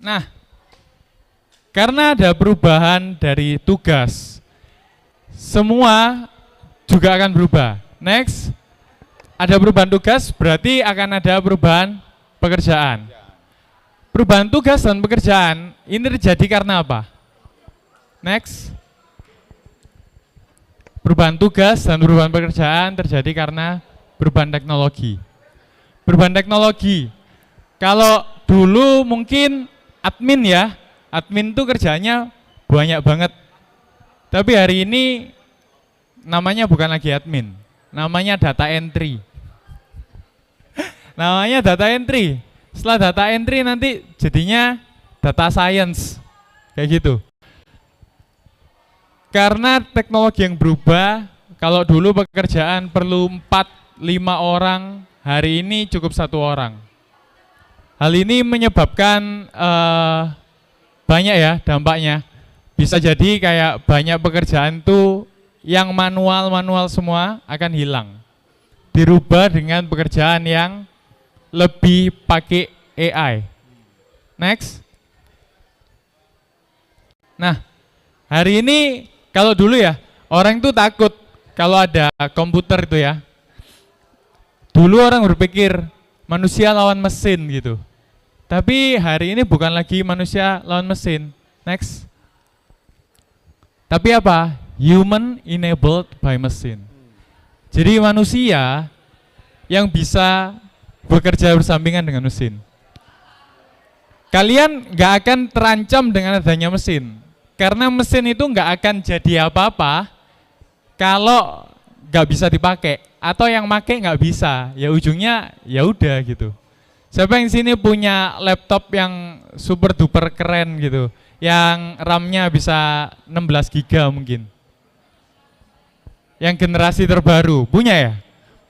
Nah, karena ada perubahan dari tugas, semua juga akan berubah. Next, ada perubahan tugas berarti akan ada perubahan pekerjaan. Perubahan tugas dan pekerjaan ini terjadi karena apa? Next. Perubahan tugas dan perubahan pekerjaan terjadi karena perubahan teknologi. Perubahan teknologi. Kalau dulu mungkin admin ya, admin itu kerjanya banyak banget. Tapi hari ini namanya bukan lagi admin, namanya data entry. Namanya data entry. Setelah data entry nanti jadinya data science. Kayak gitu. Karena teknologi yang berubah, kalau dulu pekerjaan perlu 4-5 orang, hari ini cukup 1 orang. Hal ini menyebabkan banyak ya dampaknya. Bisa jadi kayak banyak pekerjaan itu yang manual semua akan hilang. Dirubah dengan pekerjaan yang lebih pakai AI. Next. Nah, hari ini kalau dulu ya, orang itu takut kalau ada komputer itu ya. Dulu orang berpikir manusia lawan mesin gitu. Tapi hari ini bukan lagi manusia lawan mesin. Next. Tapi apa? Human enabled by machine. Jadi manusia yang bisa bekerja bersampingan dengan mesin. Kalian nggak akan terancam dengan adanya mesin. Karena mesin itu nggak akan jadi apa-apa kalau nggak bisa dipakai atau yang make nggak bisa, ya ujungnya ya udah gitu. Siapa yang sini punya laptop yang super duper keren gitu, yang RAM-nya bisa 16 giga mungkin, yang generasi terbaru, punya ya?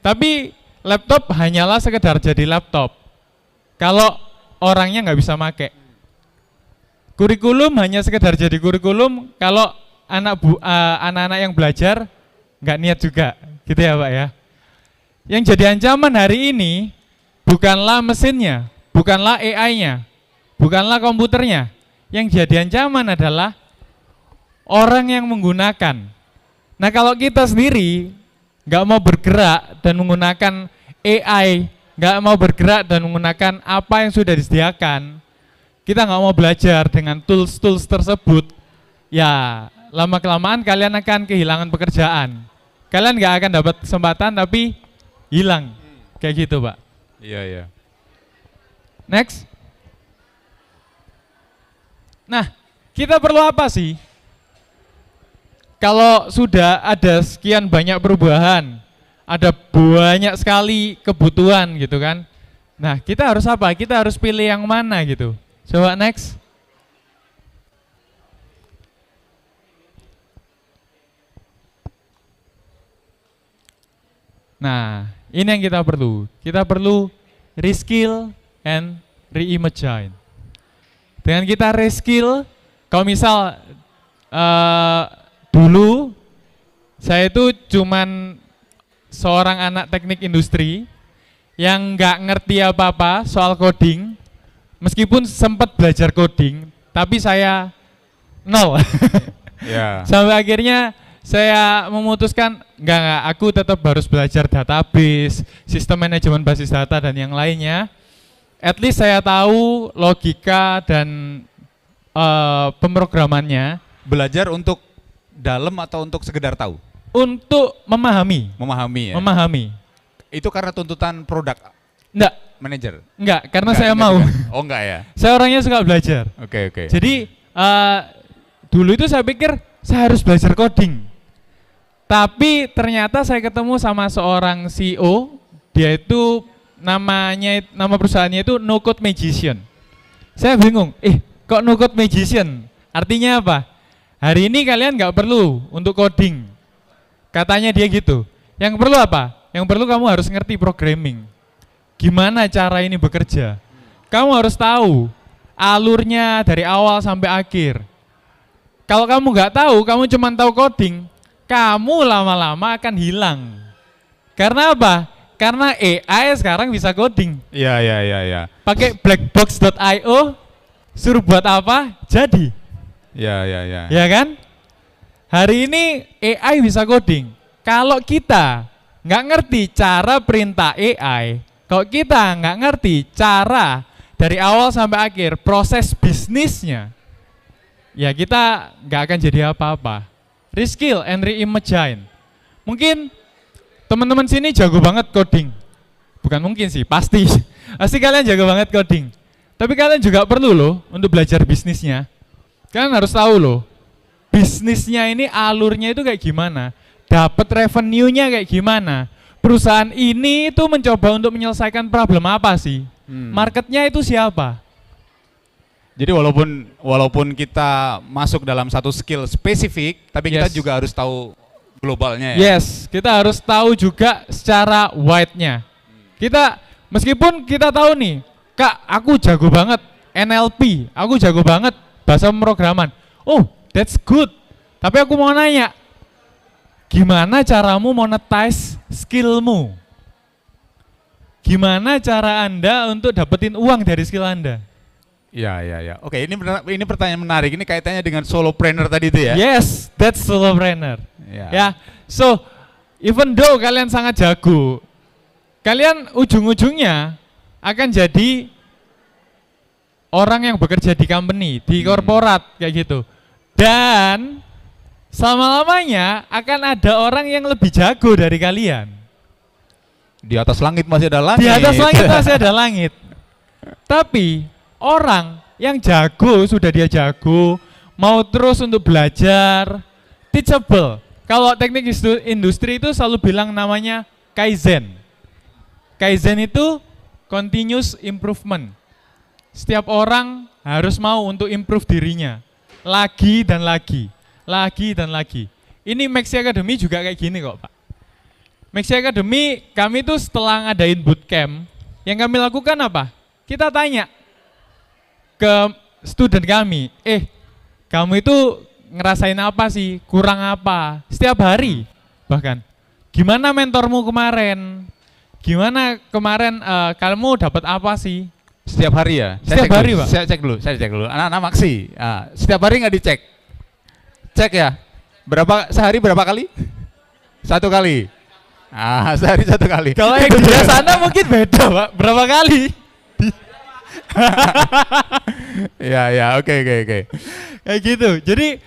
Tapi laptop hanyalah sekedar jadi laptop kalau orangnya nggak bisa make. Kurikulum hanya sekedar jadi kurikulum kalau anak-anak yang belajar nggak niat juga, gitu ya Pak ya. Yang jadi ancaman hari ini bukanlah mesinnya, bukanlah AI-nya, bukanlah komputernya. Yang jadi ancaman adalah orang yang menggunakan. Nah kalau kita sendiri nggak mau bergerak dan menggunakan AI, nggak mau bergerak dan menggunakan apa yang sudah disediakan, kita nggak mau belajar dengan tools-tools tersebut, ya lama-kelamaan kalian akan kehilangan pekerjaan. Kalian nggak akan dapat kesempatan tapi hilang, kayak gitu Pak. Iya, iya. Next. Nah, kita perlu apa sih? Kalau sudah ada sekian banyak perubahan, ada banyak sekali kebutuhan gitu kan. Nah, kita harus apa? Kita harus pilih yang mana gitu. Coba next. Nah, ini yang kita perlu. Kita perlu reskill and reimagine. Dengan kita reskill, kalau misal dulu saya itu cuman seorang anak teknik industri yang nggak ngerti apa-apa soal coding. Meskipun sempat belajar coding, tapi saya nol. Ya. Sampai akhirnya saya memutuskan, enggak, aku tetap harus belajar database, sistem manajemen basis data dan yang lainnya. At least saya tahu logika dan pemrogramannya. Belajar untuk dalam atau untuk sekedar tahu? Untuk memahami. Memahami ya? Memahami. Itu karena tuntutan produk Enggak, manajer? enggak, karena Enggak, saya enggak mau. juga. Oh enggak ya? Saya orangnya suka belajar. Oke, oke. Jadi dulu itu saya pikir saya harus belajar coding. Tapi ternyata saya ketemu sama seorang CEO, dia itu nama perusahaannya itu No Code Magician. Saya bingung, kok No Code Magician? Artinya apa? Hari ini kalian nggak perlu untuk coding. Katanya dia gitu. Yang perlu apa? Yang perlu kamu harus ngerti programming. Gimana cara ini bekerja? Kamu harus tahu alurnya dari awal sampai akhir. Kalau kamu nggak tahu, kamu cuma tahu coding, kamu lama-lama akan hilang. Karena apa? Karena AI sekarang bisa coding. Iya, iya, iya, iya. Pakai blackbox.io suruh buat apa, jadi. Ya, ya, ya. Ya kan? Hari ini AI bisa coding. Kalau kita nggak ngerti cara perintah AI, kalau kita nggak ngerti cara dari awal sampai akhir proses bisnisnya, ya kita nggak akan jadi apa-apa. Reskill and reimagine. Mungkin teman-teman sini jago banget coding. Bukan mungkin sih, pasti. Pasti kalian jago banget coding. Tapi kalian juga perlu loh untuk belajar bisnisnya. Kalian harus tahu loh, bisnisnya ini alurnya itu kayak gimana, dapat revenue-nya kayak gimana. Perusahaan ini itu mencoba untuk menyelesaikan problem apa sih? Marketnya itu siapa? Jadi walaupun kita masuk dalam satu skill spesifik, tapi kita juga harus tahu globalnya ya. Yes, kita harus tahu juga secara wide-nya. Kita meskipun kita tahu nih, Kak, aku jago banget NLP, aku jago banget bahasa pemrograman. Oh, that's good. Tapi aku mau nanya, gimana caramu monetize skillmu? Gimana cara Anda untuk dapetin uang dari skill Anda? Ya, ya, ya. Oke, ini pertanyaan menarik. Ini kaitannya dengan solopreneur tadi itu ya? Yes, that's solopreneur. Ya. Ya, so even though kalian sangat jago, kalian ujung-ujungnya akan jadi orang yang bekerja di company, di korporat kayak gitu. Dan selama-lamanya akan ada orang yang lebih jago dari kalian. Di atas langit masih ada langit. Di atas langit masih ada langit. Tapi orang yang jago, sudah dia jago, mau terus untuk belajar, teachable. Kalau teknik industri itu selalu bilang namanya Kaizen. Kaizen itu continuous improvement. Setiap orang harus mau untuk improve dirinya. Lagi dan lagi. Lagi dan lagi. Ini Maxi Academy juga kayak gini kok Pak. Maxi Academy kami tuh setelah ngadain bootcamp, yang kami lakukan apa? Kita tanya ke student kami, kamu itu ngerasain apa sih? Kurang apa? Setiap hari bahkan. Gimana mentormu kemarin? Gimana kemarin kamu dapat apa sih? Setiap hari ya? Setiap hari Pak. Saya cek dulu. Anak-anak Maxi, setiap hari nggak dicek? Cek ya? Sehari berapa kali? 1 kali. Sehari 1 kali. Kalau yang di sana mungkin beda Pak, berapa kali? Ya, oke. Kayak gitu. Jadi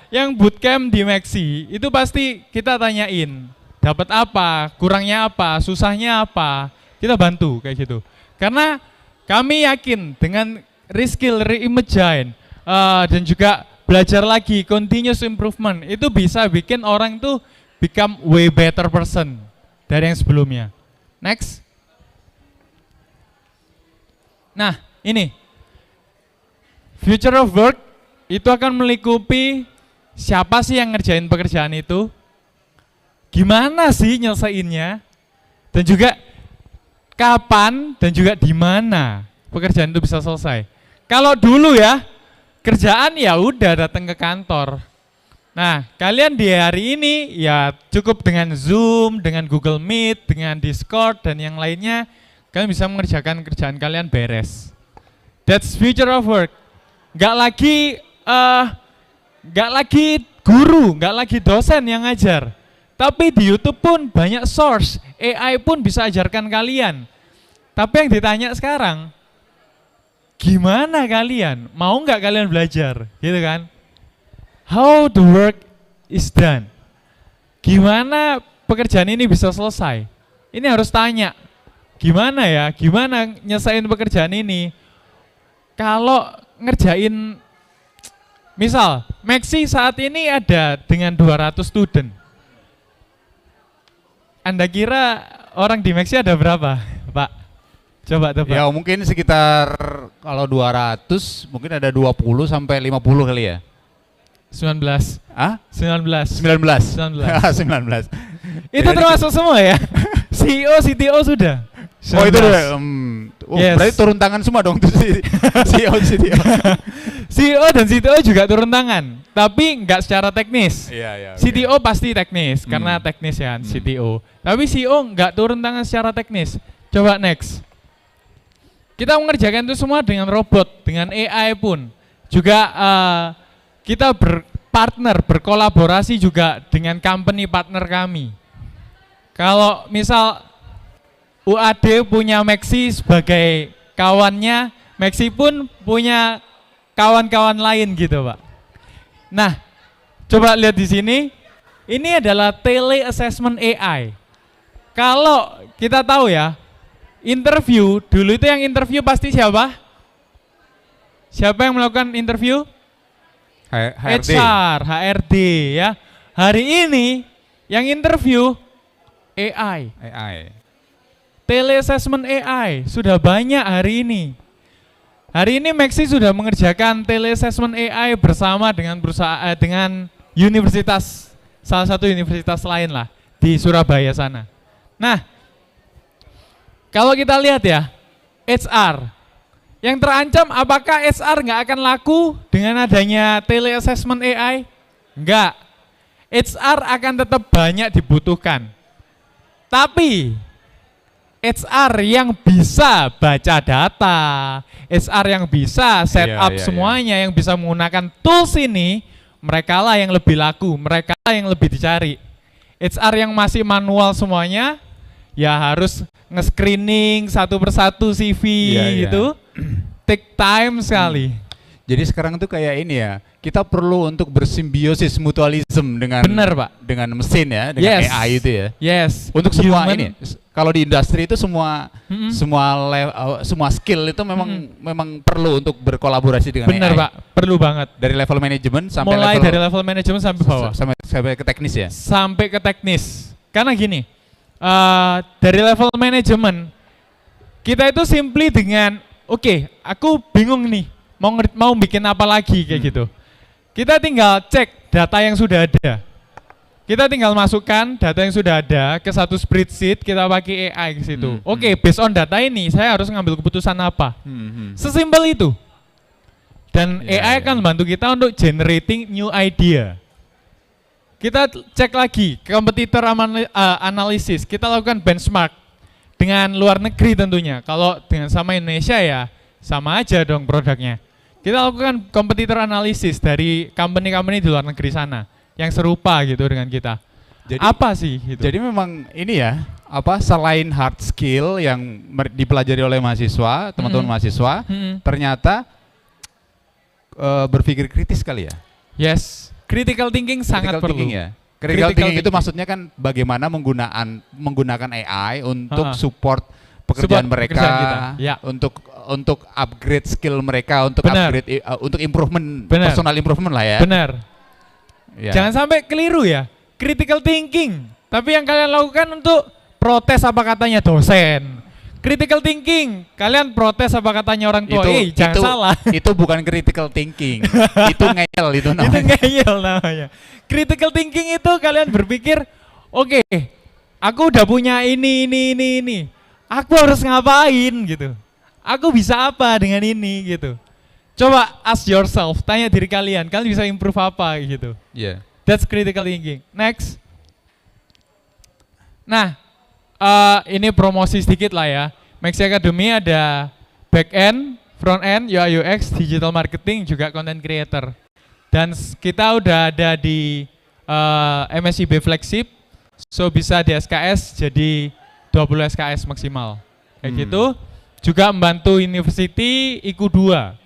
yang bootcamp di Maxi itu pasti kita tanyain dapat apa, kurangnya apa, susahnya apa, kita bantu kayak gitu. Karena kami yakin dengan reskill, reimagine dan juga belajar lagi, continuous improvement itu bisa bikin orang itu become way better person dari yang sebelumnya. Next. Nah, ini future of work itu akan melingkupi siapa sih yang ngerjain pekerjaan itu, gimana sih nyelesainnya, dan juga kapan dan juga di mana pekerjaan itu bisa selesai. Kalau dulu ya, kerjaan ya udah datang ke kantor. Nah, kalian di hari ini ya cukup dengan Zoom, dengan Google Meet, dengan Discord dan yang lainnya, kalian bisa mengerjakan kerjaan kalian beres. That's future of work. Nggak lagi guru, nggak lagi dosen yang ngajar. Tapi di YouTube pun banyak source, AI pun bisa ajarkan kalian. Tapi yang ditanya sekarang, gimana kalian? Mau nggak kalian belajar? Gitu kan? How the work is done. Gimana pekerjaan ini bisa selesai? Ini harus tanya. Gimana ya? Gimana nyelesain pekerjaan ini? Kalau ngerjain, misal, Maxi saat ini ada dengan 200 student. Anda kira orang di Maxi ada berapa, Pak? Coba tebak. Ya mungkin sekitar kalau 200 mungkin ada 20 sampai 50 kali ya. 19. 19. 19. Itu termasuk semua ya? CEO, CTO sudah? 19. Oh itu Yes. Berarti turun tangan semua dong tuh CEO, CTO. CEO dan CTO juga turun tangan, tapi nggak secara teknis. Iya, Okay. CTO pasti teknis, karena teknis ya CTO. Tapi CEO nggak turun tangan secara teknis. Coba next. Kita mengerjakan itu semua dengan robot, dengan AI pun. Juga kita berpartner, berkolaborasi juga dengan company partner kami. Kalau misal UAD punya Maxi sebagai kawannya, Maxi pun punya kawan-kawan lain gitu, Pak. Nah, coba lihat di sini. Ini adalah tele assessment AI. Kalau kita tahu ya, interview, dulu itu yang interview pasti siapa? Siapa yang melakukan interview? HRD. HR, HRD ya. Hari ini yang interview AI. Tele assessment AI sudah banyak hari ini. Hari ini Maxi sudah mengerjakan tele assessment AI bersama dengan perusahaan dengan universitas, salah satu universitas lain lah di Surabaya sana. Nah, kalau kita lihat ya, HR yang terancam, apakah HR nggak akan laku dengan adanya tele assessment AI? Enggak. HR akan tetap banyak dibutuhkan. Tapi HR yang bisa baca data, HR yang bisa setup semuanya, yang bisa menggunakan tools ini, mereka lah yang lebih laku, mereka lah yang lebih dicari. HR yang masih manual semuanya, ya harus nge-screening satu persatu CV gitu, take time sekali. Jadi sekarang tuh kayak ini ya, kita perlu untuk bersimbiosis mutualism dengan dengan mesin ya, dengan AI itu ya. Yes. Untuk semua ini, kalau di industri itu semua semua skill itu memang perlu untuk berkolaborasi dengan AI. Bener Pak, perlu banget. Dari level manajemen sampai mulai dari level manajemen sampai bawah. Sampai ke teknis ya. Sampai ke teknis. Karena gini, dari level manajemen kita itu simply dengan oke, aku bingung nih mau bikin apa lagi kayak gitu. Kita tinggal cek data yang sudah ada. Kita tinggal masukkan data yang sudah ada ke satu spreadsheet, kita pakai AI ke situ. Oke, based on data ini saya harus ngambil keputusan apa. Sesimpel itu. Dan AI akan membantu kita untuk generating new idea. Kita cek lagi competitor analysis, kita lakukan benchmark dengan luar negeri tentunya. Kalau dengan sama Indonesia ya sama aja dong produknya. Kita lakukan competitor analysis dari company-company di luar negeri sana yang serupa gitu dengan kita. Jadi, apa sih itu? Jadi memang ini ya, selain hard skill yang dipelajari oleh mahasiswa, teman-teman mahasiswa, ternyata berpikir kritis kali ya. Yes, critical thinking sangat perlu. Ya. Critical thinking itu maksudnya kan bagaimana menggunakan AI untuk support pekerjaan mereka, untuk upgrade skill mereka, untuk improvement, personal improvement lah ya. Benar. Ya. Jangan sampai keliru ya, critical thinking. Tapi yang kalian lakukan untuk protes apa katanya dosen. Critical thinking, kalian protes apa katanya orang tua. Jangan salah. Itu bukan critical thinking, itu ngeyel itu namanya. Itu ngeyel namanya. Critical thinking itu kalian berpikir, oke, aku udah punya ini. Aku harus ngapain gitu. Aku bisa apa dengan ini gitu. Coba ask yourself, tanya diri kalian bisa improve apa gitu. Yeah. That's critical thinking. Next. Nah, ini promosi sedikit lah ya. Maxi Academy ada back end, front end, UI UX, digital marketing, juga content creator. Dan kita udah ada di MSIB flagship, so bisa di SKS jadi 20 SKS maksimal. Kayak gitu. Juga membantu university IKU 2.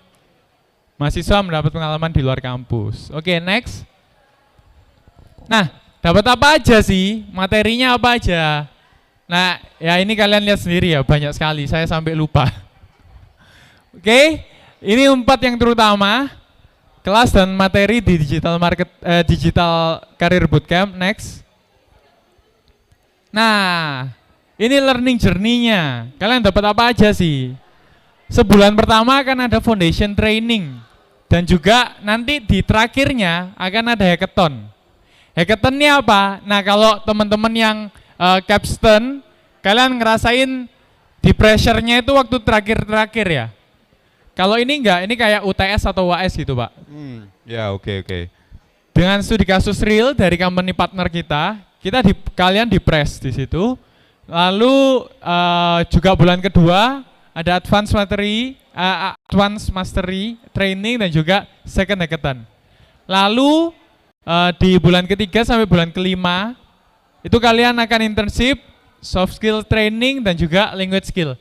Mahasiswa mendapat pengalaman di luar kampus. Oke, next. Nah, dapat apa aja sih? Materinya apa aja? Nah, ya ini kalian lihat sendiri ya, banyak sekali. Saya sampai lupa. Oke, ini 4 yang terutama. Kelas dan materi di digital career bootcamp. Next. Nah, ini learning journey-nya. Kalian dapat apa aja sih? Sebulan pertama akan ada foundation training. Dan juga nanti di terakhirnya akan ada hackathon. Hackathon ini apa? Nah, kalau teman-teman yang capstone, kalian ngerasain di pressure-nya itu waktu terakhir-terakhir ya. Kalau ini enggak, ini kayak UTS atau UAS gitu, Pak. Ya, oke. Dengan studi kasus real dari company partner kita kalian di press di situ. Lalu juga bulan kedua ada advanced mastery training dan juga second hackathon. Lalu di bulan ketiga sampai bulan kelima itu kalian akan internship, soft skill training dan juga language skill.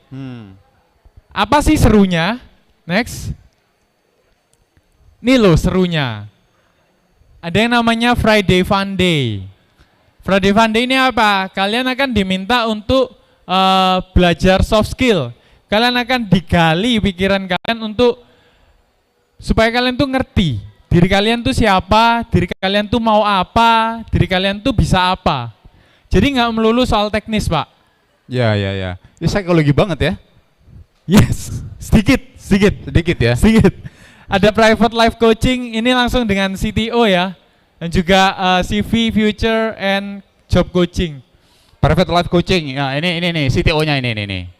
Apa sih serunya? Next. Nih loh serunya. Ada yang namanya Friday Fun Day. Friday Fun Day ini apa? Kalian akan diminta untuk belajar soft skill. Kalian akan digali pikiran kalian untuk supaya kalian tuh ngerti diri kalian tuh siapa, diri kalian tuh mau apa, diri kalian tuh bisa apa. Jadi nggak melulu soal teknis, Pak. Ya. Ini psikologi banget ya. Yes, sedikit ya. Sedikit. Ada private life coaching, ini langsung dengan CTO ya, dan juga CV, future, and job coaching. Private life coaching, ya ini nih CTO-nya ini.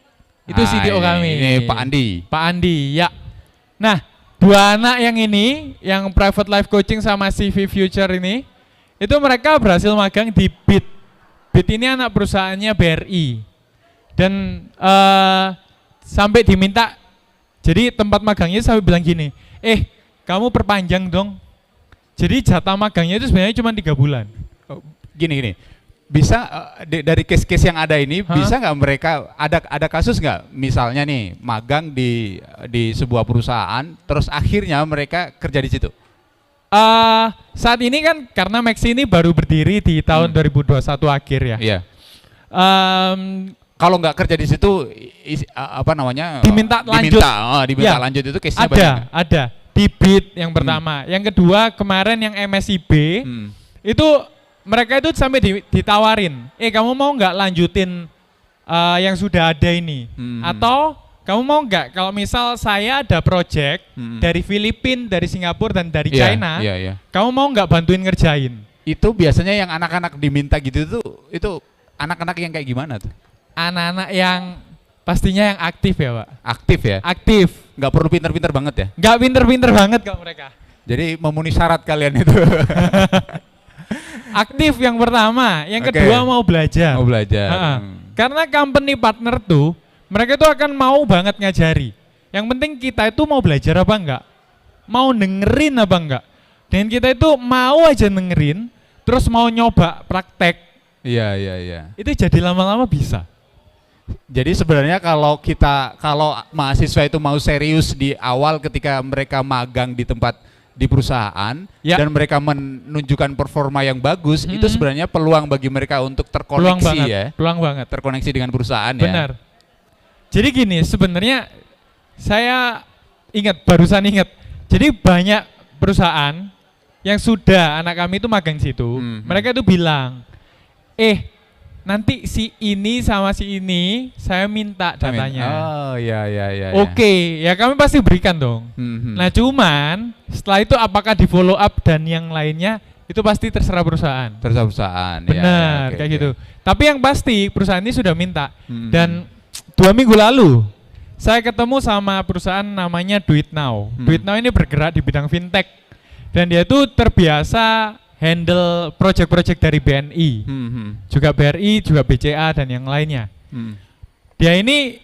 Itu CTO kami. Ini Pak Andi, ya. Nah, dua anak yang ini, yang private life coaching sama CV future ini, itu mereka berhasil magang di BIT. BIT ini anak perusahaannya BRI. Dan sampai diminta, jadi tempat magangnya sampai bilang gini, kamu perpanjang dong. Jadi jatah magangnya itu sebenarnya cuma 3 bulan. Gini. Bisa dari case-case yang ada ini, bisa nggak mereka ada kasus nggak? Misalnya nih magang di sebuah perusahaan, terus akhirnya mereka kerja di situ. Saat ini kan karena Maxi ini baru berdiri di tahun 2021 akhir ya. Iya. Kalau nggak kerja di situ, diminta lanjut. Diminta lanjut itu case-nya banyak. Ada. Di BIT yang pertama. Yang kedua kemarin yang MSIB itu mereka itu sampai ditawarin, kamu mau nggak lanjutin yang sudah ada ini? Atau kamu mau nggak kalau misal saya ada project dari Filipina, dari Singapura dan dari China, kamu mau nggak bantuin ngerjain? Itu biasanya yang anak-anak diminta gitu itu anak-anak yang kayak gimana tuh? Anak-anak yang pastinya yang aktif ya, Pak. Aktif ya? Aktif. Nggak perlu pinter-pinter banget ya? Nggak pinter-pinter banget kalau mereka. Jadi memenuhi syarat kalian itu. Aktif yang pertama, yang kedua mau belajar. Mau belajar. Karena company partner tuh, mereka tuh akan mau banget ngajari. Yang penting kita itu mau belajar apa enggak, mau dengerin apa enggak. Dan kita itu mau aja dengerin, terus mau nyoba praktek. Iya. Itu jadi lama-lama bisa. Jadi sebenarnya kalau mahasiswa itu mau serius di awal ketika mereka magang di perusahaan dan mereka menunjukkan performa yang bagus, itu sebenarnya peluang bagi mereka untuk terkoneksi peluang banget. Terkoneksi dengan perusahaan. Benar. Jadi gini, sebenarnya saya barusan ingat. Jadi banyak perusahaan yang sudah anak kami itu magang situ, mereka itu bilang, nanti si ini sama si ini saya minta datanya. Oh iya. Oke, ya kami pasti berikan dong. Nah cuman setelah itu apakah di follow up dan yang lainnya itu pasti terserah perusahaan. Benar, kayak gitu. Tapi yang pasti perusahaan ini sudah minta. Dan 2 minggu lalu saya ketemu sama perusahaan namanya Duit Now. Duit Now ini bergerak di bidang fintech dan dia itu terbiasa handle project-project dari BNI, juga BRI, juga BCA dan yang lainnya. Dia ini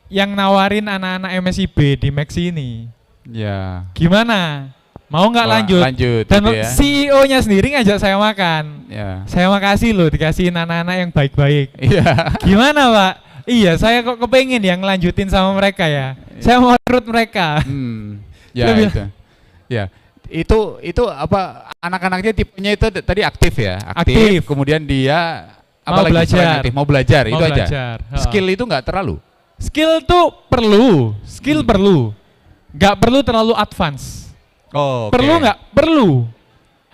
yang nawarin anak-anak MSIB di Maxi ini. Ya. Gimana? Mau nggak lanjut? Dan gitu ya. CEO-nya sendiri ngajak saya makan. Ya. Saya makasih loh dikasihin anak-anak yang baik-baik. Iya. Gimana, Pak? Iya, saya kok kepengen yang lanjutin sama mereka ya. Saya mau rekrut mereka. Ya itu. Ya. Itu apa anak-anaknya tipenya itu tadi aktif ya? Aktif. Kemudian dia mau belajar itu aja. Skill itu nggak terlalu. Skill tuh perlu. Nggak perlu terlalu advance. Perlu nggak? Perlu.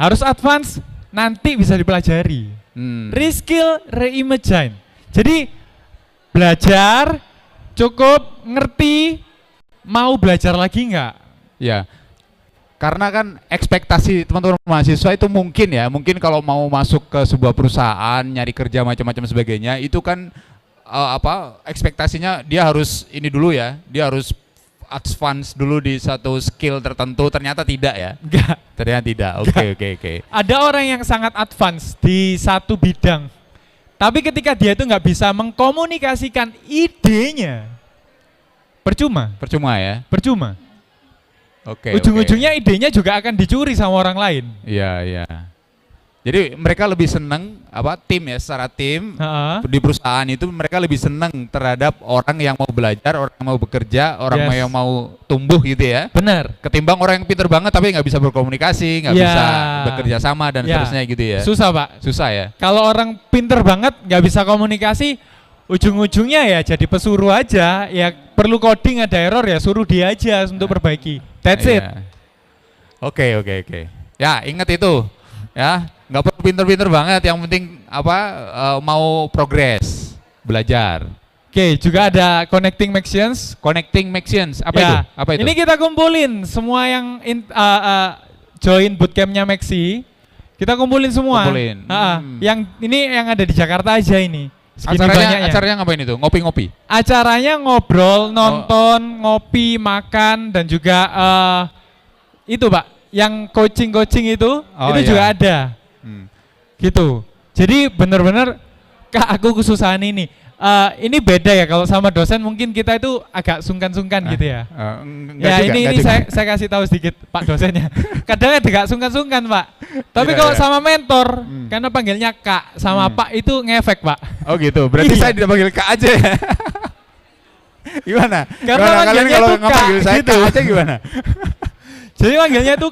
Harus advance, nanti bisa dipelajari. Reskill, reimagine. Jadi belajar cukup, ngerti, mau belajar lagi nggak? Ya. Karena kan ekspektasi teman-teman mahasiswa itu mungkin kalau mau masuk ke sebuah perusahaan, nyari kerja macam-macam sebagainya, itu kan ekspektasinya dia harus ini dulu ya, dia harus advance dulu di satu skill tertentu. Ternyata tidak ya? Enggak. Ternyata tidak. Oke. Ada orang yang sangat advance di satu bidang, tapi ketika dia itu nggak bisa mengkomunikasikan idenya, percuma. Percuma ya? Percuma. Oke. Ujung-ujungnya idenya juga akan dicuri sama orang lain. Iya, iya. Jadi mereka lebih senang tim ya, secara tim di perusahaan itu mereka lebih senang terhadap orang yang mau belajar, orang yang mau bekerja, orang yang mau tumbuh gitu ya. Benar. Ketimbang orang yang pintar banget tapi nggak bisa berkomunikasi, nggak bisa bekerja sama dan seterusnya gitu ya. Susah Pak. Susah ya. Kalau orang pintar banget nggak bisa komunikasi, ujung-ujungnya ya jadi pesuruh aja. Ya perlu coding ada error ya suruh dia aja untuk perbaiki. That's it. Oke. Ya ingat itu ya. Nggak perlu pinter-pinter banget, yang penting mau progres, belajar. Oke, juga ada connecting Maxians. Connecting Maxians, apa itu? Ini kita kumpulin semua yang join bootcampnya Maxi. Kita kumpulin semua. Yang ini yang ada di Jakarta aja ini. Acaranya ngapain itu? Ngopi-ngopi? Acaranya ngobrol, nonton, ngopi, makan, dan juga itu Pak, yang coaching itu juga ada. Gitu. Jadi benar-benar Kak aku kesusahan ini. Ini beda ya kalau sama dosen mungkin kita itu agak sungkan-sungkan gitu ya. Ini saya kasih tahu sedikit Pak dosennya. Kadang agak sungkan-sungkan Pak. Tapi kalau sama mentor, karena panggilnya Kak sama Pak itu ngefek Pak. Oh gitu. Berarti saya tidak panggil Kak aja ya. Gimana? Karena panggilnya itu Kak gitu. Kak aja gimana? Jadi panggilnya itu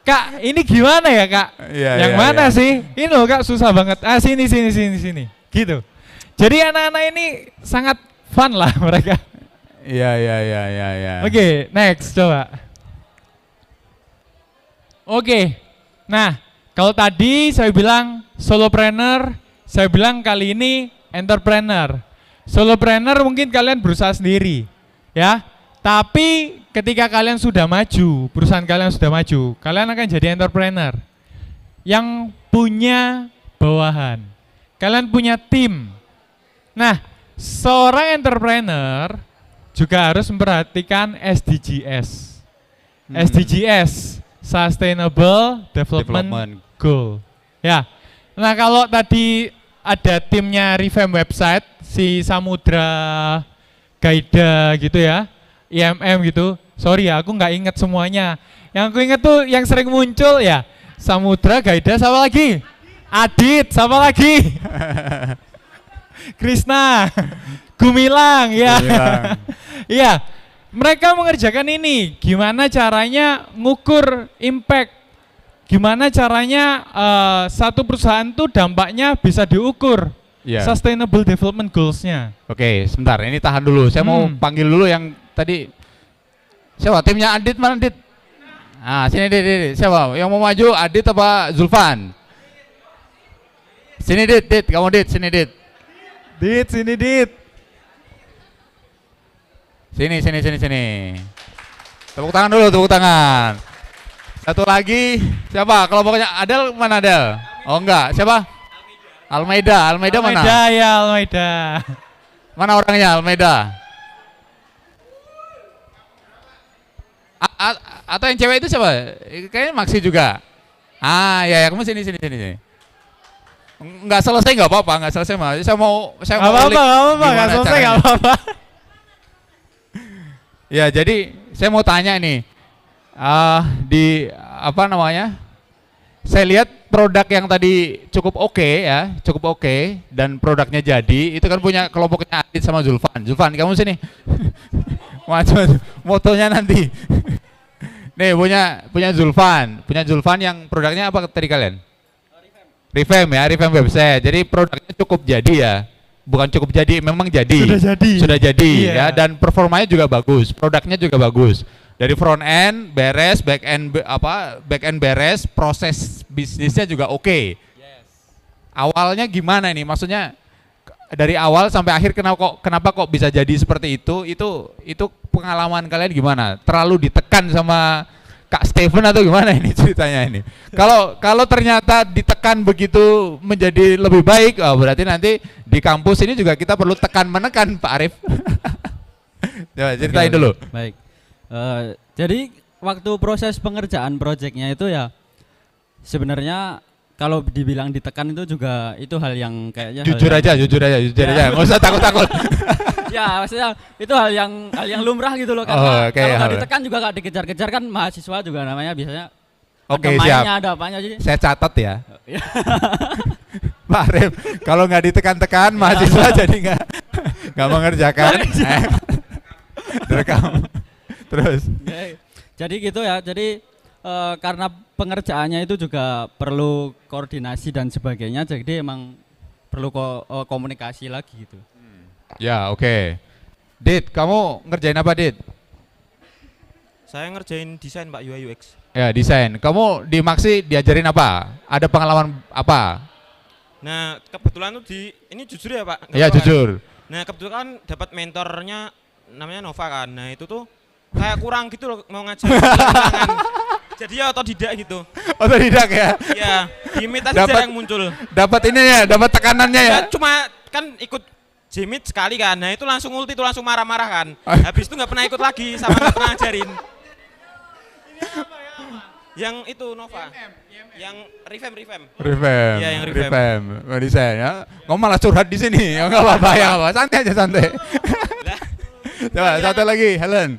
Kak, ini gimana ya Kak? Yang mana sih? Ini loh Kak susah banget. Sini. Gitu. Jadi anak-anak ini sangat fun lah mereka. Iya. Oke, next coba. Oke. Nah, kalau tadi saya bilang solopreneur, saya bilang kali ini entrepreneur. Solopreneur mungkin kalian berusaha sendiri, ya. Tapi ketika kalian sudah maju, perusahaan kalian sudah maju, kalian akan jadi entrepreneur yang punya bawahan. Kalian punya tim. Nah, seorang entrepreneur juga harus memperhatikan SDGs. SDGs, Sustainable Development Goal. Ya. Nah, kalau tadi ada timnya revamp website, si Samudra Gaida gitu ya. IMM gitu, sorry ya aku nggak inget semuanya. Yang aku inget tuh yang sering muncul ya Samudra, Gaida, sama lagi Adit, sama lagi Krisna, Gumilang ya. Iya, mereka mengerjakan ini. Gimana caranya ngukur impact? Gimana caranya satu perusahaan tuh dampaknya bisa diukur? Sustainable Development Goals-nya. Oke, sebentar, ini tahan dulu. Saya mau panggil dulu yang tadi. Siapa? Timnya Adit mana Adit? Sini Dit. Siapa? Yang mau maju Adit apa Zulfan? Sini Dit. Kamu Dit, sini Dit. Sini Dit. Sini. Tepuk tangan dulu, tepuk tangan. Satu lagi, siapa? Kalau pokoknya Adel mana Adel? Oh enggak, siapa? Almeida mana? Almeida. Mana orangnya Almeida? Atau yang cewek itu siapa? Kayaknya Maxi juga. Ya kamu sini. Enggak selesai enggak apa-apa, enggak selesai mah. Saya mau enggak selesai enggak apa-apa. Ya, jadi saya mau tanya nih. Di apa namanya? Saya lihat produk yang tadi cukup oke dan produknya jadi, itu kan punya kelompoknya Adit sama Zulfan. Zulfan, kamu sini. Maju motonya nanti. Nih punya Zulfan yang produknya apa tadi kalian? Revamp website. Jadi produknya cukup jadi ya. Bukan cukup jadi, memang jadi. Sudah jadi ya, dan performanya juga bagus, produknya juga bagus. Dari front end beres, back end beres, proses bisnisnya juga oke. Awalnya gimana nih? Maksudnya dari awal sampai akhir kenapa kok bisa jadi seperti itu? Itu pengalaman kalian gimana? Terlalu ditekan sama Kak Steven atau gimana ini ceritanya ini? Kalau ternyata ditekan begitu menjadi lebih baik, berarti nanti di kampus ini juga kita perlu tekan menekan Pak Arif. Coba ceritain dulu. Baik. Jadi waktu proses pengerjaan proyeknya itu ya sebenarnya kalau dibilang ditekan itu juga itu hal yang kayaknya jujur aja, nggak usah takut. Ya, maksudnya itu hal yang lumrah gitu loh, karena kalau nggak ditekan juga nggak dikejar-kejar kan, mahasiswa juga namanya biasanya. Oke, ada siap. mainnya, ada apanya jadi. Saya catat ya. Pak Arif, kalau nggak ditekan-tekan mahasiswa jadi nggak mengerjakan. Direkam. Terus. Jadi gitu ya. Jadi karena pengerjaannya itu juga perlu koordinasi dan sebagainya, jadi emang perlu komunikasi lagi gitu. Ya, oke. Dit, kamu ngerjain apa, Dit? Saya ngerjain desain, Pak, UI UX. Ya, desain. Kamu di Maksi diajarin apa? Ada pengalaman apa? Nah, kebetulan tuh ini jujur ya, Pak. Iya, jujur. Nah, kebetulan dapat mentornya namanya Nova kan. Nah, itu tuh kayak kurang gitu loh mau ngajarin. Jadi ya otodidak gitu. Otodidak ya? Iya, di Meet aja yang muncul. Dapat ini ya, dapat tekanannya ya? Cuma kan ikut Jimit sekali kan, nah itu langsung ulti, itu langsung marah-marah kan. Habis itu nggak pernah ikut lagi, sama nggak pernah ngajarin. Ini apa ya? Yang itu Nova, yang revamp. Iya, yang revamp. Desain ya. Kamu malah curhat di sini, ya nggak apa-apa ya, apa. Santai aja santai. Coba satu lagi, Helen.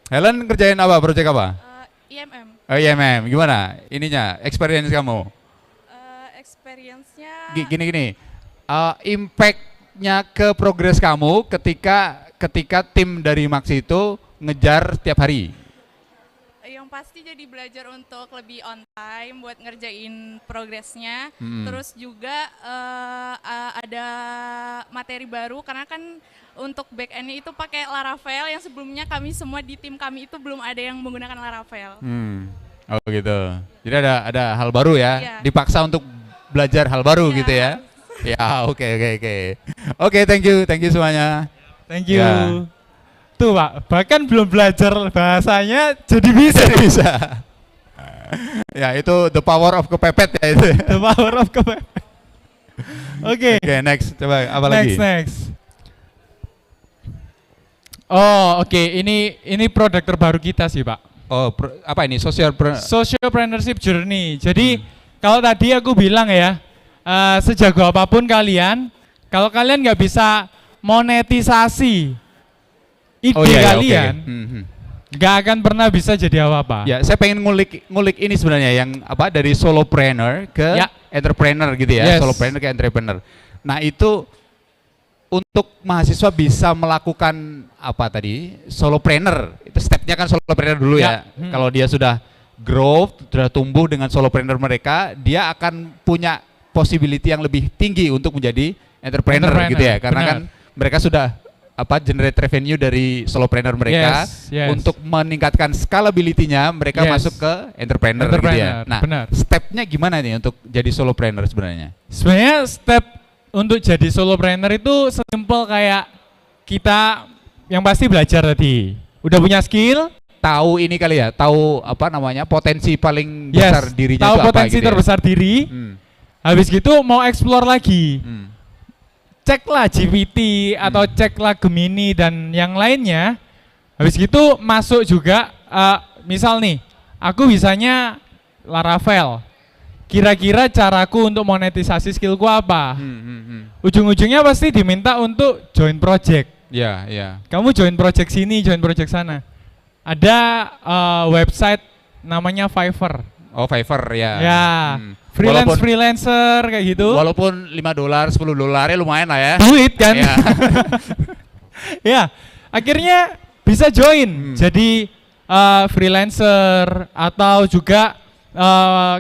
Helen kerjain apa? Proyek apa? IMM. Oh, IMM. Gimana? Ininya, experience kamu? Experience-nya Gini. Impact-nya ke progres kamu ketika tim dari Maksi itu ngejar setiap hari. yang pasti jadi belajar untuk lebih on time buat ngerjain progresnya. Terus juga ada materi baru karena kan untuk back end-nya itu pakai Laravel yang sebelumnya kami semua di tim kami itu belum ada yang menggunakan Laravel. Oh gitu. Jadi ada hal baru ya. Iya. Dipaksa untuk belajar hal baru Iya. gitu ya. Ya, oke. Oke, thank you semuanya. Thank you. Ya. Tuh Pak, bahkan belum belajar bahasanya jadi bisa. Ya, itu the power of kepepet ya itu. The power of kepepet. Oke. Oke, next. Coba apa lagi? Next. Oh, oke. Ini produk terbaru kita sih, Pak. Oh, apa ini? Socialpreneurship Journey. Jadi kalau tadi aku bilang ya, sejago apapun kalian, kalau kalian nggak bisa monetisasi ide kalian, nggak akan pernah bisa jadi apa-apa. Ya, saya pengen ngulik ini sebenarnya yang apa dari solopreneur ke entrepreneur gitu ya. Yes. Solopreneur ke entrepreneur. Nah, itu untuk mahasiswa bisa melakukan apa tadi? Solopreneur. Itu stepnya kan solopreneur dulu ya. Kalau dia sudah growth, sudah tumbuh dengan solopreneur mereka, dia akan punya possibility yang lebih tinggi untuk menjadi entrepreneur gitu ya. Karena kan mereka sudah generate revenue dari solopreneur mereka untuk meningkatkan scalability-nya mereka masuk ke entrepreneur gitu ya. Nah, stepnya gimana nih untuk jadi solopreneur sebenarnya? Sebenarnya step untuk jadi solopreneur itu sesimpel kayak kita yang pasti belajar tadi. Udah punya skill, tahu ini kali ya, tahu apa namanya potensi paling besar dirinya tahu itu apa potensi gitu terbesar diri. Habis gitu mau explore lagi. Ceklah GPT atau ceklah Gemini dan yang lainnya. Habis gitu masuk juga misal nih, aku bisanya Laravel. Kira-kira caraku untuk monetisasi skillku apa? Ujung-ujungnya pasti diminta untuk join project. Ya. Kamu join project sini, join project sana. Ada website namanya Fiverr. Oh, Fiverr ya. Ya. Freelancer kayak gitu. Walaupun $5, $10 ya lumayan lah ya. Duit kan. Ya. Ya, akhirnya bisa join. Jadi freelancer atau juga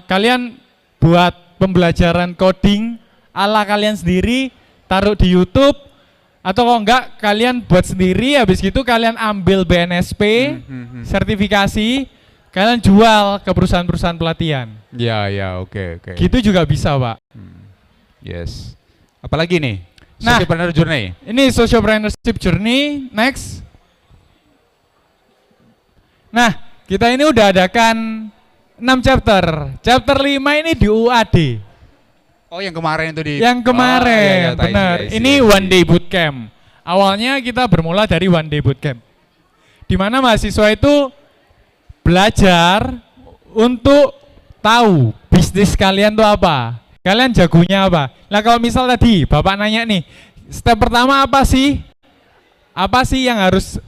kalian buat pembelajaran coding ala kalian sendiri, taruh di YouTube. Atau kalau enggak kalian buat sendiri, habis gitu kalian ambil BNSP, sertifikasi, kalian jual ke perusahaan-perusahaan pelatihan. Ya, oke. Gitu juga bisa, Pak. Yes. Apalagi nih? Nah, Socialpreneur Journey. Ini Socialpreneurship Journey. Next. Nah, kita ini udah adakan 6 chapter. Chapter 5 ini di UAD. Oh, yang kemarin itu di. Yang kemarin, benar. Ini one day bootcamp. Awalnya kita bermula dari one day bootcamp, di mana mahasiswa itu belajar untuk tahu bisnis kalian tuh apa, kalian jagonya apa. Nah kalau misal tadi Bapak nanya nih, step pertama apa sih? apa sih yang harus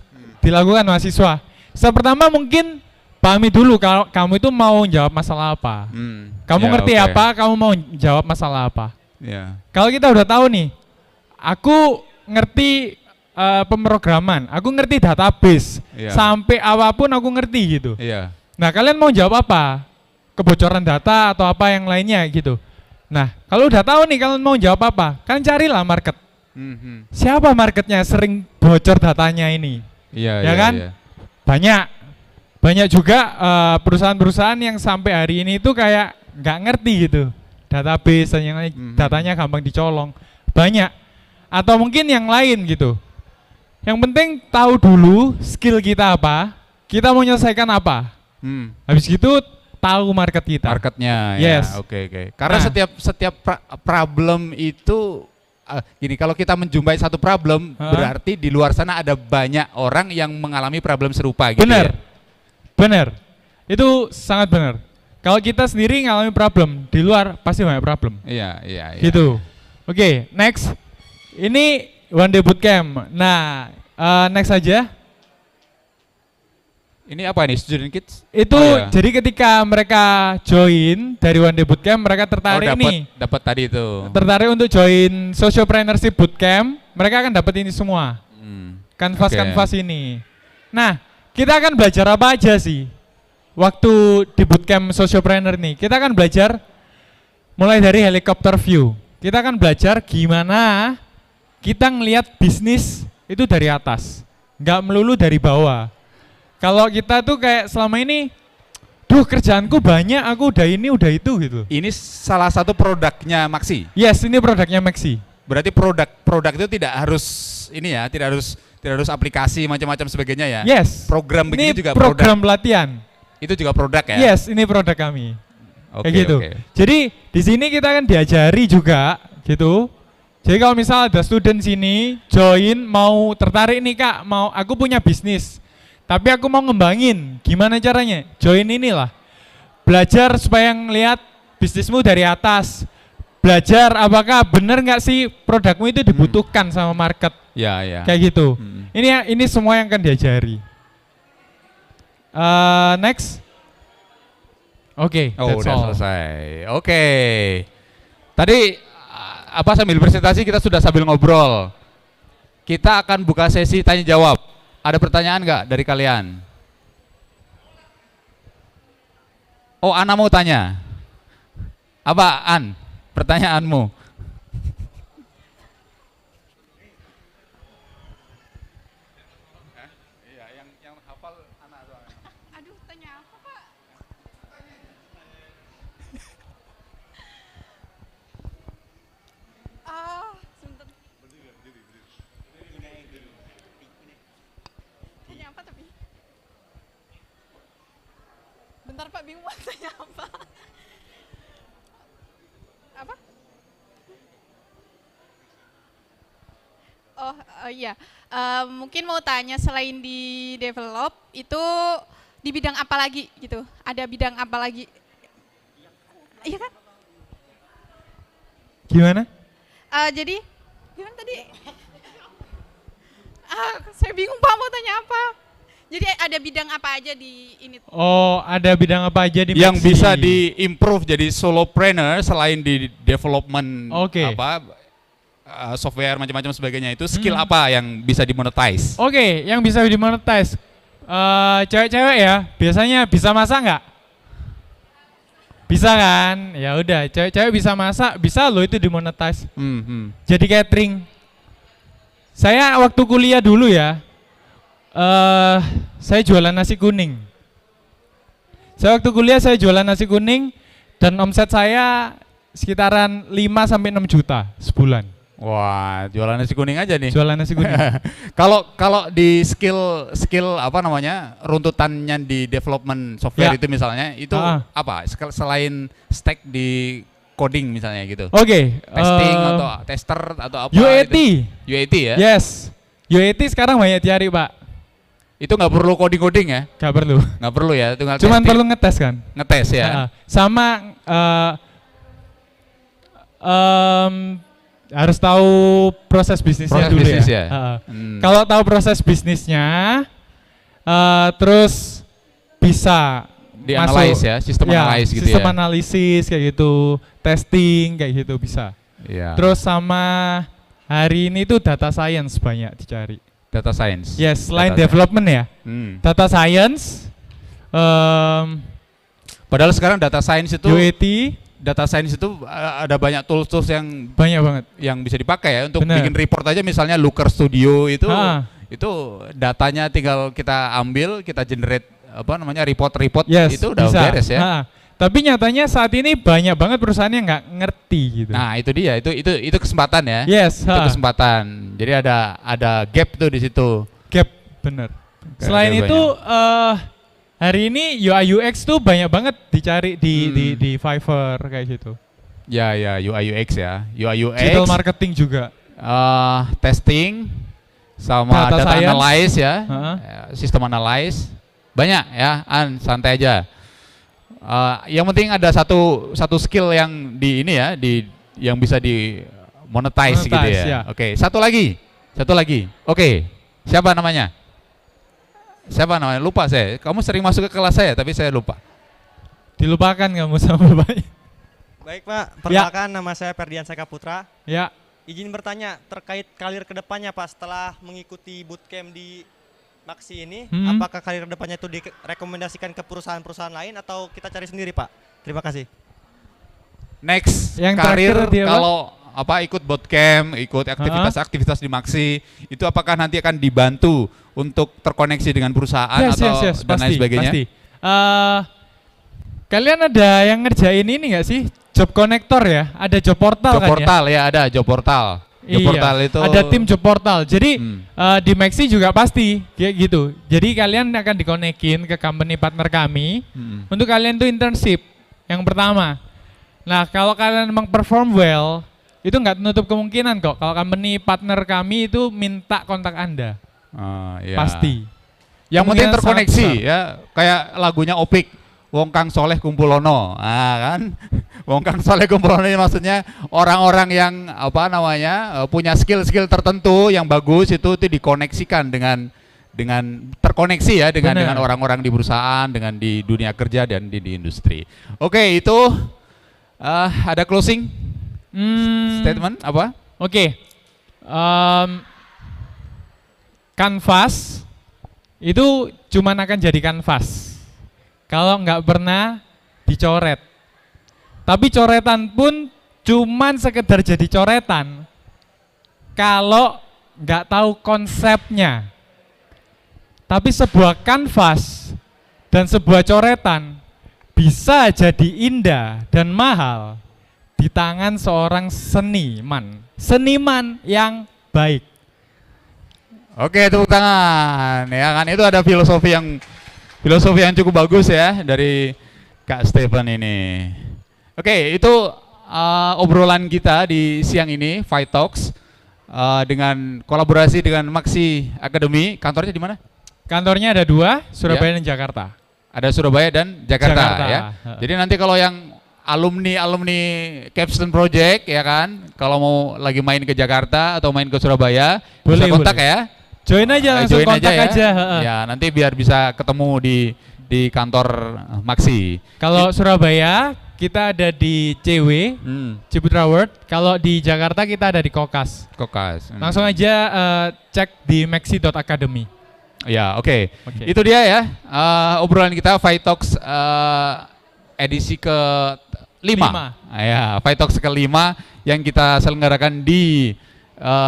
dilakukan mahasiswa? Pertama mungkin pahami dulu kalau kamu itu mau jawab masalah apa. Kamu ngerti apa, kamu mau jawab masalah apa. Kalau kita udah tahu nih, aku ngerti pemrograman, aku ngerti database, sampai apapun aku ngerti gitu. Nah, kalian mau jawab apa? Kebocoran data atau apa yang lainnya gitu. Nah, kalau udah tahu nih kalian mau jawab apa, kalian carilah market. Siapa marketnya sering bocor datanya ini? Ya kan? Banyak juga perusahaan-perusahaan yang sampai hari ini itu kayak nggak ngerti gitu database dan yang lain, datanya gampang dicolong. Banyak. Atau mungkin yang lain gitu. Yang penting tahu dulu skill kita apa, kita mau menyelesaikan apa. Habis gitu tahu market kita. Marketnya, yes. Ya. Oke. Karena setiap problem itu gini, kalau kita menjumpai satu problem, berarti di luar sana ada banyak orang yang mengalami problem serupa. Gitu. Benar. Itu sangat benar. Kalau kita sendiri ngalami problem, di luar pasti banyak problem. Iya. Gitu. Oke, next. Ini One Day Bootcamp. Nah, next aja. Ini apa nih, student kids? Itu jadi ketika mereka join dari One Day Bootcamp, mereka tertarik dapat tadi itu. Tertarik untuk join Socialpreneurship Bootcamp, mereka akan dapat ini semua. Kanvas ini. Nah, kita akan belajar apa aja sih? Waktu di Bootcamp Socialpreneur nih, kita akan belajar mulai dari helicopter view. Kita akan belajar gimana kita ngelihat bisnis itu dari atas, nggak melulu dari bawah. Kalau kita tuh kayak selama ini, kerjaanku banyak, aku udah ini, udah itu gitu. Ini salah satu produknya Maxi? Yes, ini produknya Maxi. Berarti produk itu tidak harus ini ya, tidak harus aplikasi macam-macam sebagainya ya? Yes. Program begini ini juga program pelatihan. Itu juga produk ya? Yes, ini produk kami. Kayak gitu. Jadi di sini kita akan diajari juga gitu. Jadi kalau misal ada student sini join, mau tertarik nih Kak, aku punya bisnis. Tapi aku mau ngembangin, gimana caranya? Join inilah. Belajar supaya ngelihat bisnismu dari atas. Belajar apakah benar nggak sih produkmu itu dibutuhkan sama market. Ya. Kayak gitu. Ini semua yang akan diajari. Next. Oke, udah selesai. Oke. Tadi sambil presentasi kita sudah sambil ngobrol. Kita akan buka sesi tanya jawab. Ada pertanyaan nggak dari kalian? Oh, Ana mau tanya. Apa, An? Pertanyaanmu? Yang hafal Ana doang. Aduh, tanya apa Pak? Sebentar. Tanya apa tapi? Bentar Pak, bingung mau tanya apa? Apa? Iya, mungkin mau tanya selain di develop itu di bidang apa lagi gitu? Ada bidang apa lagi? Iya kan? Gimana? Jadi gimana tadi? Saya bingung Pak mau tanya apa. Jadi ada bidang apa aja di ini? Oh, ada bidang apa aja di yang Maxi? bisa di-improve jadi solopreneur selain di development software macam-macam sebagainya, itu skill apa yang bisa dimonetize? Oke, yang bisa dimonetize. Cewek-cewek ya, biasanya bisa masak nggak? Bisa kan? Ya udah, cewek-cewek bisa masak, bisa loh itu dimonetize. Jadi catering. Saya waktu kuliah dulu ya, saya jualan nasi kuning. Saya waktu kuliah saya jualan nasi kuning dan omset saya sekitaran 5 sampai 6 juta sebulan. Wah, jualan nasi kuning aja nih. Jualan nasi kuning. Kalau di skill apa namanya, runtutannya di development software itu misalnya, itu apa? Selain stack di coding misalnya gitu. Oke. Testing atau tester atau apa? UAT. Itu? UAT ya? Yes. UAT sekarang banyak diari Pak. Itu nggak perlu coding ya? Nggak perlu. Nggak perlu ya? Tinggal cuman testing. Perlu ngetes kan? Ngetes ya. Sama Harus tahu proses bisnisnya dulu bisnis ya. Kalau tahu proses bisnisnya, terus bisa dianalisis ya, sistem analisis gitu sistem ya. analisis kayak gitu, testing kayak gitu bisa. Ya. Terus sama hari ini tuh data science banyak dicari. Data science. Yes, selain development ya. Data science. Padahal sekarang data science itu UAT. Data science itu ada banyak tools yang banyak banget yang bisa dipakai ya untuk bikin report aja, misalnya Looker Studio itu datanya tinggal kita ambil, kita generate report itu udah bisa. beres ya. Tapi nyatanya saat ini banyak banget perusahaan yang nggak ngerti gitu. Nah itu dia, itu kesempatan ya. Yes. Itu kesempatan. Jadi ada gap tuh di situ. Gap, bener. Selain itu hari ini UI UX tuh banyak banget dicari di Fiverr kayak gitu. Ya UI UX ya. UI UX. Digital marketing juga. Testing sama data analysis ya. Sistem analysis. Banyak ya, santai aja. Yang penting ada satu skill yang yang bisa di monetize gitu ya. Oke, satu lagi. Oke, siapa namanya? Lupa saya. Kamu sering masuk ke kelas saya, tapi saya lupa. Dilupakan kamu sama bapaknya. Baik Pak, perkenalkan nama saya Ferdian Seka Putra. Ya. Izin bertanya terkait karir kedepannya Pak setelah mengikuti bootcamp di Maksi ini, apakah karir kedepannya itu direkomendasikan ke perusahaan-perusahaan lain atau kita cari sendiri Pak? Terima kasih. Next, yang karir kalau ikut bootcamp, ikut aktivitas di Maksi, itu apakah nanti akan dibantu untuk terkoneksi dengan perusahaan dan lain sebagainya? Pasti. Kalian ada yang ngerjain ini nggak sih? Job connector ya? Ada job portal job portal ya? Ada job portal. Job portal itu ada tim job portal. Jadi di Maksi juga pasti kayak gitu. Jadi kalian akan dikonekin ke company partner kami untuk kalian tuh internship yang pertama. Nah kalau kalian memang perform well, itu nggak menutup kemungkinan kok kalau company partner kami itu minta kontak Anda. Pasti. Yang penting terkoneksi ya, kayak lagunya Opik, Wong Kang Soleh Kumpulono. Kan? Wong Kang Soleh Kumpulono ini maksudnya orang-orang yang punya skill-skill tertentu yang bagus itu dikoneksikan dengan terkoneksi ya dengan orang-orang di perusahaan, dengan di dunia kerja dan di industri. Oke, itu ada closing statement apa? Oke. Kanvas itu cuman akan jadi kanvas kalau nggak pernah dicoret. Tapi coretan pun cuman sekedar jadi coretan kalau nggak tahu konsepnya. Tapi sebuah kanvas dan sebuah coretan bisa jadi indah dan mahal di tangan seorang seniman yang baik. Oke, tepuk tangan. Ya kan, itu ada filosofi yang cukup bagus ya dari Kak Stephen ini. Oke, itu obrolan kita di siang ini, Fight Talks, dengan kolaborasi dengan Maksi Academy. Kantornya di mana? Kantornya ada 2, Surabaya dan Jakarta. Ada Surabaya dan Jakarta. Ya. Jadi nanti kalau yang alumni Capstone Project ya kan, kalau mau lagi main ke Jakarta atau main ke Surabaya, bisa kontak ya. Join aja langsung kontak aja. Ya, nanti biar bisa ketemu di kantor Maksi. Kalau Surabaya kita ada di CW, Ciputra World. Kalau di Jakarta kita ada di Kokas. Langsung aja cek di maxi.academy. Ya, oke. Itu dia ya obrolan kita Fight Talks edisi ke-5. Ya, Fight Talks ke-5 yang kita selenggarakan di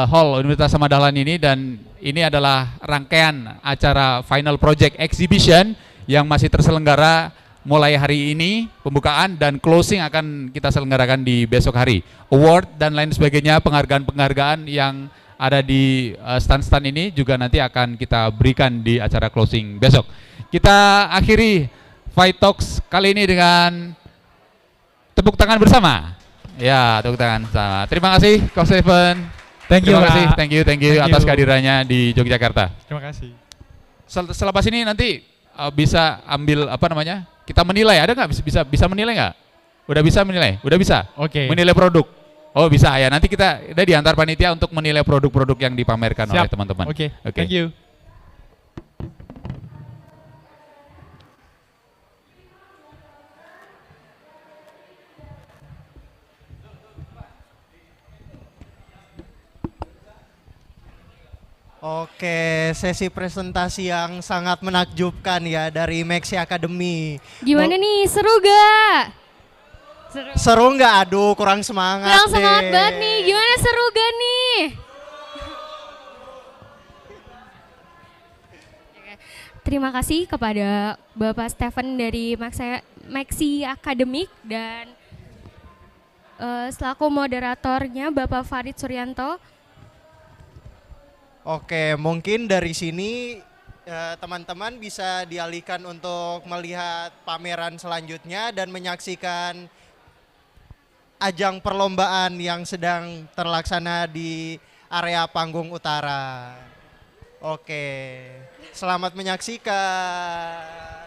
Hall Universitas Ahmad Dahlan ini, dan ini adalah rangkaian acara Final Project Exhibition yang masih terselenggara mulai hari ini, pembukaan dan closing akan kita selenggarakan di besok hari. Award dan lain sebagainya, penghargaan-penghargaan yang ada di stand-stand ini juga nanti akan kita berikan di acara closing besok. Kita akhiri Fight Talks kali ini dengan tepuk tangan bersama. Ya, tepuk tangan bersama. Terima kasih Coach Stephen. Terima kasih, thank you atas kehadirannya di Yogyakarta. Terima kasih. Selepas ini nanti bisa ambil kita menilai, ada nggak bisa menilai nggak? Udah bisa menilai? Udah bisa? Oke. Menilai produk. Oh bisa ya, nanti kita diantar panitia untuk menilai produk-produk yang dipamerkan oleh teman-teman. Oke, thank you. Oke, sesi presentasi yang sangat menakjubkan ya dari Maxi Academy. Gimana nih, seru gak? Seru nggak? Aduh, kurang semangat. Kurang semangat banget nih. Gimana, seru gak nih? Terima kasih kepada Bapak Stephen dari Maxi Academic dan selaku moderatornya Bapak Farid Suryanto. Oke, mungkin dari sini teman-teman bisa dialihkan untuk melihat pameran selanjutnya dan menyaksikan ajang perlombaan yang sedang terlaksana di area panggung utara. Oke, selamat menyaksikan.